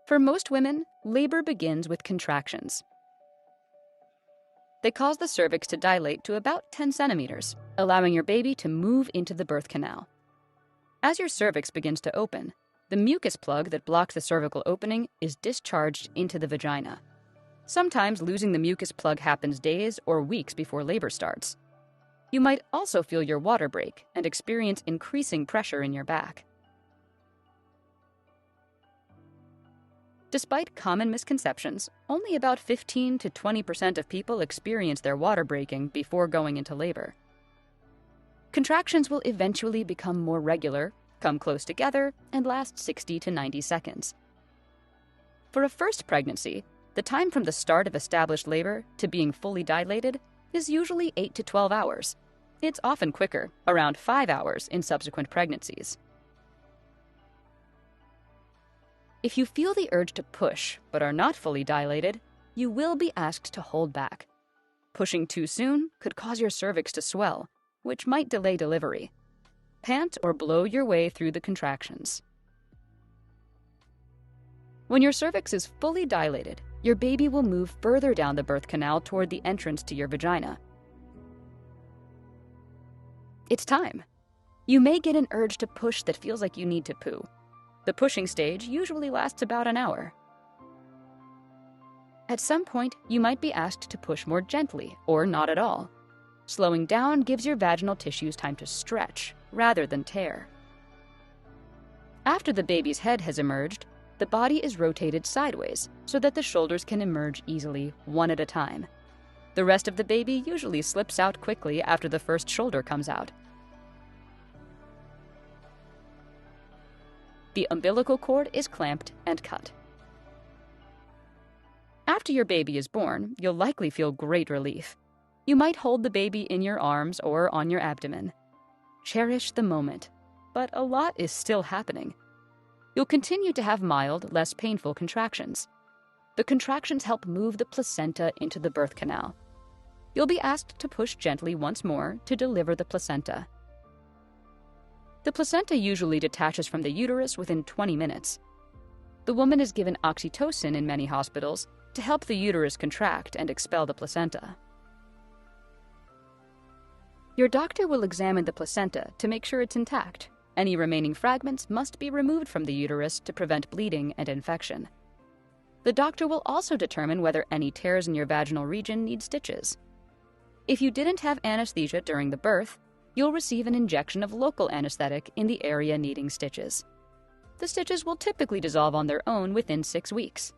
For most women, labor begins with contractions. They cause the cervix to dilate to about 10 centimeters, allowing your baby to move into the birth canal. As your cervix begins to open, the mucus plug that blocks the cervical opening is discharged into the vagina. Sometimes losing the mucus plug happens days or weeks before labor starts. You might also feel your water break and experience increasing pressure in your back. Despite common misconceptions, only about 15 to 20% of people experience their water breaking before going into labor. Contractions will eventually become more regular, come close together, and last 60 to 90 seconds. For a first pregnancy, the time from the start of established labor to being fully dilated is usually 8 to 12 hours. It's often quicker, around 5 hours in subsequent pregnancies. If you feel the urge to push but are not fully dilated, you will be asked to hold back. Pushing too soon could cause your cervix to swell, which might delay delivery. Pant or blow your way through the contractions. When your cervix is fully dilated, your baby will move further down the birth canal toward the entrance to your vagina. It's time. You may get an urge to push that feels like you need to poo. The pushing stage usually lasts about an hour. At some point, you might be asked to push more gently or not at all. Slowing down gives your vaginal tissues time to stretch rather than tear. After the baby's head has emerged, the body is rotated sideways so that the shoulders can emerge easily, one at a time. The rest of the baby usually slips out quickly after the first shoulder comes out. The umbilical cord is clamped and cut. After your baby is born, you'll likely feel great relief. You might hold the baby in your arms or on your abdomen. Cherish the moment, but a lot is still happening. You'll continue to have mild, less painful contractions. The contractions help move the placenta into the birth canal. You'll be asked to push gently once more to deliver the placenta. The placenta usually detaches from the uterus within 20 minutes. The woman is given oxytocin in many hospitals to help the uterus contract and expel the placenta. Your doctor will examine the placenta to make sure it's intact. Any remaining fragments must be removed from the uterus to prevent bleeding and infection. The doctor will also determine whether any tears in your vaginal region need stitches. If you didn't have anesthesia during the birth, you'll receive an injection of local anesthetic in the area needing stitches. The stitches will typically dissolve on their own within 6 weeks.